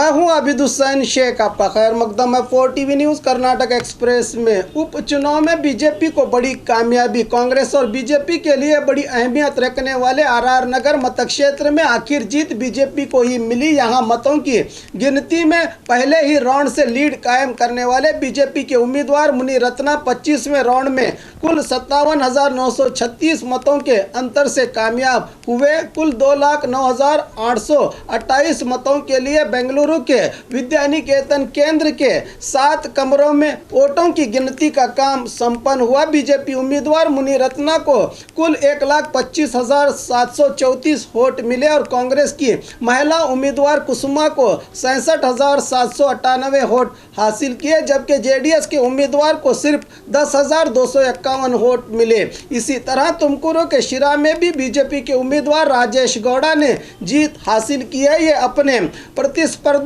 मैं हूं आबिद हुसैन शेख। आपका खैर मकदम है 4 टीवी न्यूज़ कर्नाटक एक्सप्रेस में। उपचुनाव में बीजेपी को बड़ी कामयाबी। कांग्रेस और बीजेपी के लिए बड़ी अहमियत रखने वाले आरआर नगर मतक्षेत्र में आखिर जीत बीजेपी को ही मिली। यहां मतों की गिनती में पहले ही राउंड से लीड कायम करने वाले बीजेपी के उम्मीदवार मुनिरत्ना 25वें राउंड में कुल 57,936 मतों के अंतर से कामयाब हुए। कुल 2,09,828 मतों के लिए बेंगलुरु के विद्यानिकेतन केंद्र के 7 कमरों में वोटों की गिनती का काम संपन्न हुआ। बीजेपी उम्मीदवार मुनिरत्ना को कुल 1,25,734 वोट मिले और कांग्रेस की महिला उम्मीदवार कुसुमा को 66,798 वोट हासिल किए, जबकि जेडीएस के उम्मीदवार को सिर्फ 10,251 वोट मिले। इसी तरह तुमकुरू के शिरा में भी बीजेपी के उम्मीदवार राजेश गौड़ा ने जीत हासिल की है। ये अपने प्रतिस्पर्धी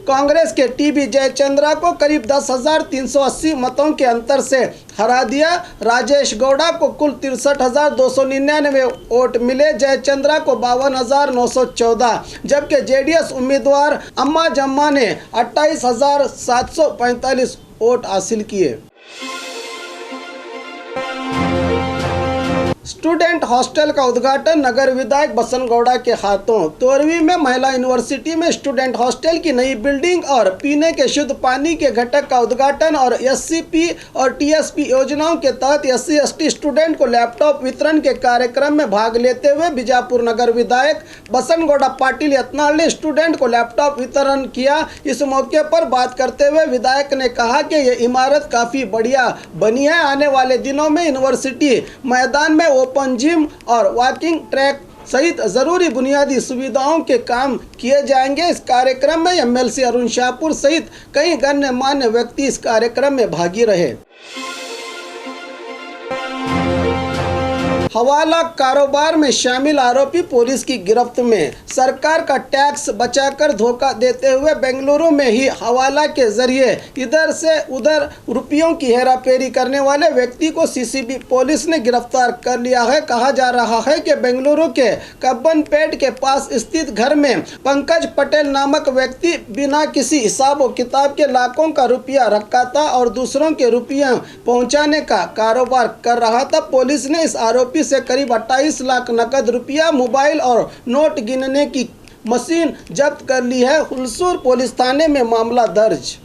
कांग्रेस के टीबी जयचंद्रा को करीब 10,380 मतों के अंतर से हरा दिया। राजेश गौड़ा को कुल 63,299 वोट मिले, जयचंद्रा को 52,914, जबकि जेडीएस उम्मीदवार अम्मा जम्मा ने 28,745 वोट हासिल किए। स्टूडेंट हॉस्टल का उद्घाटन नगर विधायक बसंत गौड़ा के हाथों। तोरवी में महिला यूनिवर्सिटी में स्टूडेंट हॉस्टल की नई बिल्डिंग और पीने के शुद्ध पानी के घटक का उद्घाटन और एससीपी और टीएसपी योजनाओं के तहत SC/ST स्टूडेंट को लैपटॉप वितरण के कार्यक्रम में भाग लेते हुए बीजापुर नगर विधायक बसंत गौड़ा पाटिल यत्नाल ने स्टूडेंट को लैपटॉप वितरण किया। इस मौके पर बात करते हुए विधायक ने कहा कि ये इमारत काफ़ी बढ़िया बनी है। आने वाले दिनों में यूनिवर्सिटी मैदान में ओपन जिम और वॉकिंग ट्रैक सहित जरूरी बुनियादी सुविधाओं के काम किए जाएंगे। इस कार्यक्रम में MLC अरुण शाहपुर सहित कई गणमान्य व्यक्ति इस कार्यक्रम में भागी रहे। हवाला कारोबार में शामिल आरोपी पुलिस की गिरफ्त में। सरकार का टैक्स बचाकर धोखा देते हुए बेंगलुरु में ही हवाला के जरिए इधर से उधर रुपयों की हेराफेरी करने वाले व्यक्ति को सीसीबी पुलिस ने गिरफ्तार कर लिया है। कहा जा रहा है कि बेंगलुरु के कब्बनपेट के पास स्थित घर में पंकज पटेल नामक व्यक्ति बिना किसी हिसाब व किताब के लाखों का रुपया रखा था और दूसरों के रुपया पहुंचाने का कारोबार कर रहा था। पुलिस ने इस आरोपी से करीब 28 लाख नकद रुपया, मोबाइल और नोट गिनने की मशीन जब्त कर ली है। हुलसूर पुलिस थाने में मामला दर्ज।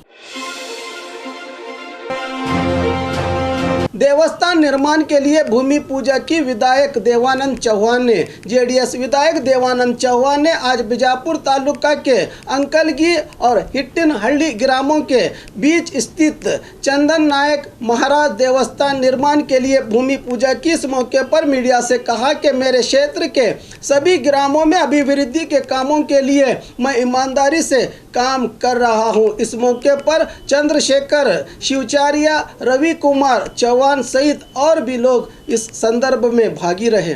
देवस्थान निर्माण के लिए भूमि पूजा की विधायक देवानंद चौहान ने। जेडीएस विधायक देवानंद चौहान ने आज बीजापुर तालुका के अंकलगी और हिट्टिनहल्ली ग्रामों के बीच स्थित चंदन नायक महाराज देवस्थान निर्माण के लिए भूमि पूजा की। इस मौके पर मीडिया से कहा कि मेरे क्षेत्र के सभी ग्रामों में अभिवृद्धि के कामों के लिए मैं ईमानदारी से काम कर रहा हूं। इस मौके पर चंद्रशेखर शिवचारिया, रवि कुमार चौहान सहित और भी लोग इस संदर्भ में भागी रहे।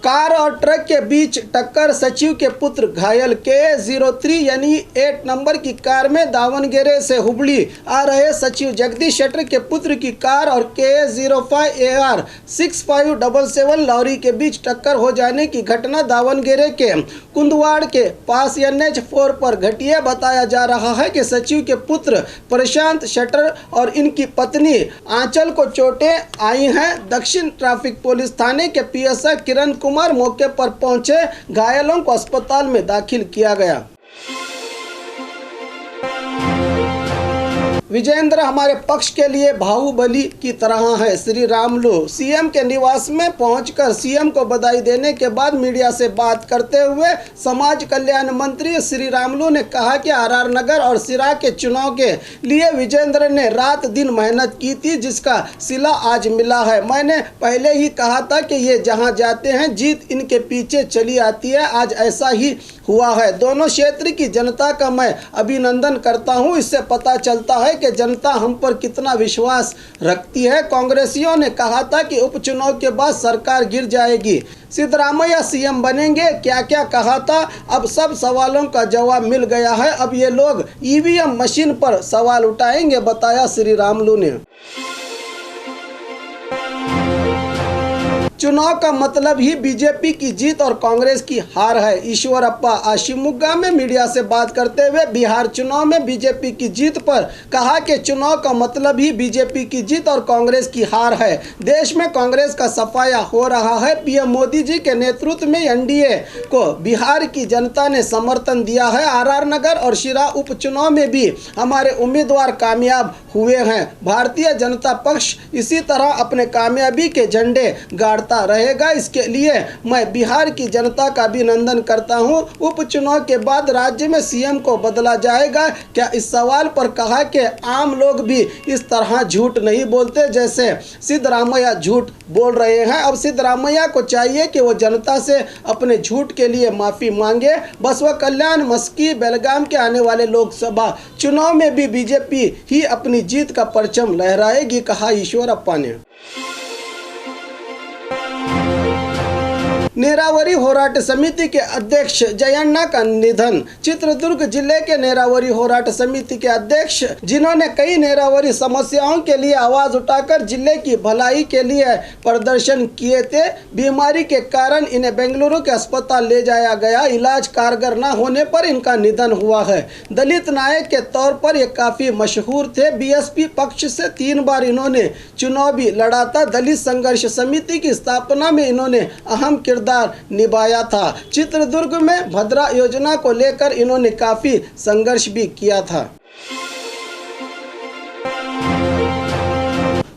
कार और ट्रक के बीच टक्कर, सचिव के पुत्र घायल। KA03 यानी 8 नंबर की कार में दावणगेरे से हुबली आ रहे सचिव जगदीश शेट्टर के पुत्र की कार और KA05 AR 6577 लॉरी के बीच टक्कर हो जाने की घटना दावणगेरे के कुंदवाड़ के पास NH4 पर घटी है। बताया जा रहा है कि सचिव के पुत्र प्रशांत शेट्टर और इनकी पत्नी आंचल को चोटें आई हैं। दक्षिण ट्रैफिक पुलिस थाने के PSI किरण कुमार मौके पर पहुंचे। घायलों को अस्पताल में दाखिल किया गया। विजेंद्र हमारे पक्ष के लिए बाहुबली की तरह है। श्री रामुलु सीएम के निवास में पहुंचकर सीएम को बधाई देने के बाद मीडिया से बात करते हुए समाज कल्याण मंत्री श्री रामुलु ने कहा कि आरआर नगर और सिरा के चुनाव के लिए विजेंद्र ने रात दिन मेहनत की थी, जिसका सिला आज मिला है। मैंने पहले ही कहा था कि ये जहां जाते हैं जीत इनके पीछे चली आती है। आज ऐसा ही हुआ है। दोनों क्षेत्र की जनता का मैं अभिनंदन करता हूं। इससे पता चलता है कि जनता हम पर कितना विश्वास रखती है। कांग्रेसियों ने कहा था कि उपचुनाव के बाद सरकार गिर जाएगी, सिद्धरामैया सीएम बनेंगे, क्या क्या कहा था। अब सब सवालों का जवाब मिल गया है। अब ये लोग ईवीएम मशीन पर सवाल उठाएंगे, बताया श्री रामुलु ने। चुनाव का मतलब ही बीजेपी की जीत और कांग्रेस की हार है। ईश्वरप्पा आज शिवमोगा में मीडिया से बात करते हुए बिहार चुनाव में बीजेपी की जीत पर कहा कि चुनाव का मतलब ही बीजेपी की जीत और कांग्रेस की हार है। देश में कांग्रेस का सफाया हो रहा है। पीएम मोदी जी के नेतृत्व में एनडीए को बिहार की जनता ने समर्थन दिया है। आरआर नगर और शिरा उपचुनाव में भी हमारे उम्मीदवार कामयाब हुए हैं। भारतीय जनता पक्ष इसी तरह अपने कामयाबी के झंडे गाड़ता रहेगा। इसके लिए मैं बिहार की जनता का अभिनंदन करता हूं। उपचुनाव के बाद राज्य में सीएम को बदला जाएगा क्या, इस सवाल पर कहा कि आम लोग भी इस तरह झूठ नहीं बोलते जैसे सिद्धरामैया झूठ बोल रहे हैं। अब सिद्धरामैया को चाहिए कि वो जनता से अपने झूठ के लिए माफ़ी मांगे। बसवा कल्याण, मस्की, बेलगाम के आने वाले लोकसभा चुनाव में भी बीजेपी ही अपनी जीत का परचम लहराएगी, कहा ईश्वरप्पा ने। नेरावरी होराट समिति के अध्यक्ष जयण्णा का निधन। चित्रदुर्ग जिले के नेरावरी होराट समिति के अध्यक्ष, जिन्होंने कई नेरावरी समस्याओं के लिए आवाज उठाकर जिले की भलाई के लिए प्रदर्शन किए थे, बीमारी के कारण इन्हें बेंगलुरु के अस्पताल ले जाया गया। इलाज कारगर न होने पर इनका निधन हुआ है। दलित नायक के तौर पर ये काफी मशहूर थे। बीएसपी पक्ष से 3 बार इन्होंने चुनाव भी लड़ा था। दलित संघर्ष समिति की स्थापना में इन्होंने अहम किरदार निभाया था। चित्रदुर्ग में भद्रा योजना को लेकर इन्होंने काफी संघर्ष भी किया था।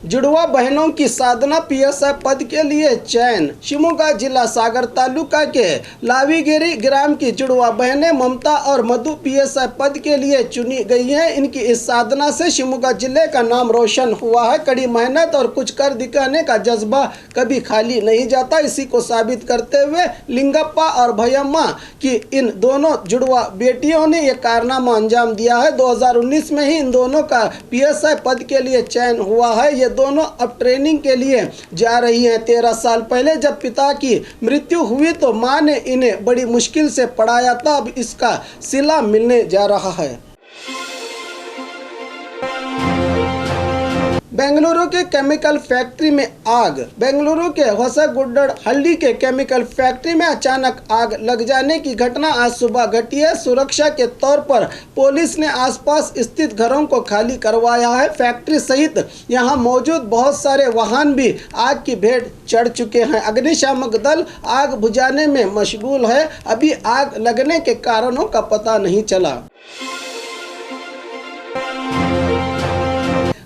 जुड़वा बहनों की साधना पीएसआई पद के लिए चयन। शिवमोगा जिला सागर तालुका के लावीगिरी ग्राम की जुड़वा बहनें ममता और मधु पीएसआई पद के लिए चुनी गई हैं। इनकी इस साधना से शिवमोगा जिले का नाम रोशन हुआ है। कड़ी मेहनत और कुछ कर दिखाने का जज्बा कभी खाली नहीं जाता। इसी को साबित करते हुए लिंगप्पा और भयम्मा की इन दोनों जुड़वा बेटियों ने यह कारनामा अंजाम दिया है। 2019 में ही इन दोनों का पीएसआई पद के लिए चयन हुआ है। ये दोनों अब ट्रेनिंग के लिए जा रही हैं। 13 साल पहले जब पिता की मृत्यु हुई तो मां ने इन्हें बड़ी मुश्किल से पढ़ाया था। अब इसका सिला मिलने जा रहा है। बेंगलुरु के केमिकल फैक्ट्री में आग। बेंगलुरु के होसगुड्डहल्ली के केमिकल फैक्ट्री में अचानक आग लग जाने की घटना आज सुबह घटी है। सुरक्षा के तौर पर पुलिस ने आसपास स्थित घरों को खाली करवाया है। फैक्ट्री सहित यहां मौजूद बहुत सारे वाहन भी आग की भेंट चढ़ चुके हैं। अग्निशामक दल आग बुझाने में मशगूल है। अभी आग लगने के कारणों का पता नहीं चला।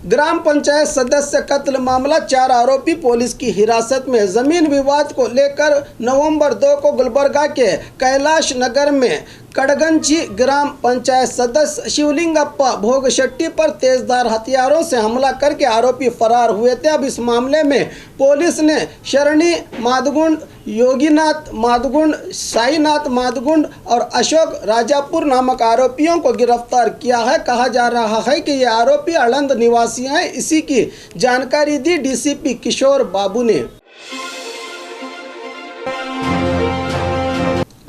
ग्राम पंचायत सदस्य कत्ल मामला, 4 आरोपी पुलिस की हिरासत में। जमीन विवाद को लेकर नवंबर 2 को गुलबर्गा के कैलाश नगर में कड़गंची ग्राम पंचायत सदस्य शिवलिंगप्पा भोगशेट्टी पर तेजधार हथियारों से हमला करके आरोपी फरार हुए थे। अब इस मामले में पुलिस ने शरणी मादगुंड, योगीनाथ मादगुंड, साईनाथ मादगुंड और अशोक राजापुर नामक आरोपियों को गिरफ्तार किया है। कहा जा रहा है कि ये आरोपी आनंद निवासी हैं। इसी की जानकारी दी डीसीपी किशोर बाबू ने।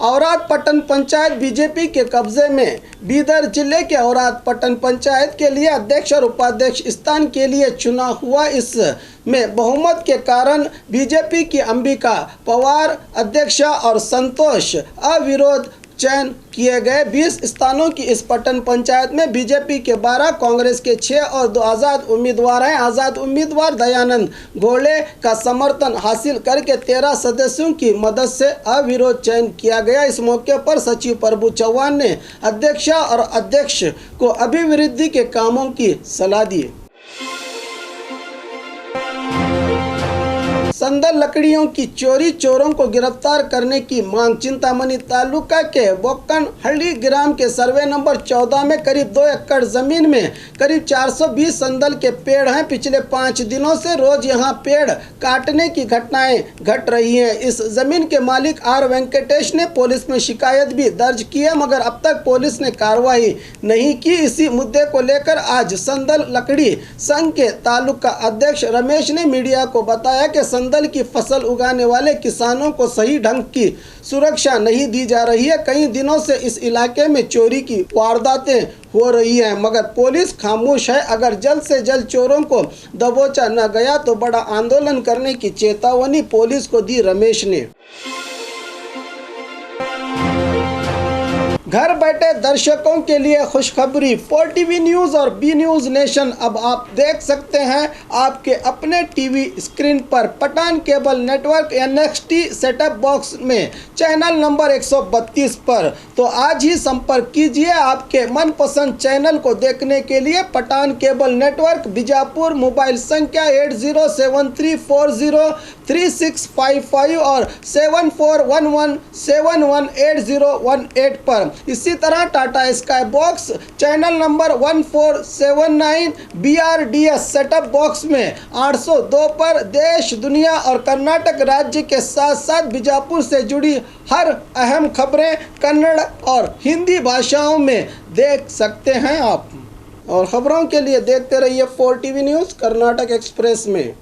औराद पट्टन पंचायत बीजेपी के कब्जे में। बीदर जिले के औराद पट्टन पंचायत के लिए अध्यक्ष और उपाध्यक्ष स्थान के लिए चुनाव हुआ। इसमें बहुमत के कारण बीजेपी की अंबिका पवार अध्यक्ष और संतोष अविरोध चयन किए गए। 20 स्थानों की इस पट्टन पंचायत में बीजेपी के 12, कांग्रेस के 6 और 2 आज़ाद उम्मीदवार हैं। आज़ाद उम्मीदवार दयानंद घोड़े का समर्थन हासिल करके 13 सदस्यों की मदद से अविरोध चयन किया गया। इस मौके पर सचिव प्रभु चौहान ने अध्यक्ष और अध्यक्ष को अभिवृद्धि के कामों की सलाह दी। संदल लकड़ियों की चोरी, चोरों को गिरफ्तार करने की मांग। चिंतामणि तालुका के बोक्कनहल्ली ग्राम के सर्वे नंबर 14 में करीब 2 एकड़ जमीन में करीब 420 संदल के पेड़ हैं। पिछले 5 दिनों से रोज यहां पेड़ काटने की घटनाएं घट रही हैं। इस जमीन के मालिक आर वेंकटेश ने पुलिस में शिकायत भी दर्ज की है, मगर अब तक पुलिस ने कार्रवाई नहीं की। इसी मुद्दे को लेकर आज संदल लकड़ी संघ के तालुका अध्यक्ष रमेश ने मीडिया को बताया कि संदल की फसल उगाने वाले किसानों को सही ढंग की सुरक्षा नहीं दी जा रही है। कई दिनों से इस इलाके में चोरी की वारदातें हो रही है, मगर पुलिस खामोश है। अगर जल्द से जल्द चोरों को दबोचा न गया तो बड़ा आंदोलन करने की चेतावनी पुलिस को दी रमेश ने। घर बैठे दर्शकों के लिए खुशखबरी, 4TV न्यूज़ और बी न्यूज़ नेशन अब आप देख सकते हैं आपके अपने टीवी स्क्रीन पर Pathan cable network NXT setup box में चैनल नंबर 132 पर। तो आज ही संपर्क कीजिए आपके मनपसंद चैनल को देखने के लिए। Pathan cable network Bijapur, mobile संख्या 8073403655 और 7411718018 पर। इसी तरह Tata Sky box channel number 1479 BRDS setup box में 802 पर देश, दुनिया और कर्नाटक राज्य के साथ साथ बीजापुर से जुड़ी हर अहम खबरें कन्नड़ और हिंदी भाषाओं में देख सकते हैं आप। और खबरों के लिए देखते रहिए 4TV न्यूज़ कर्नाटक एक्सप्रेस में।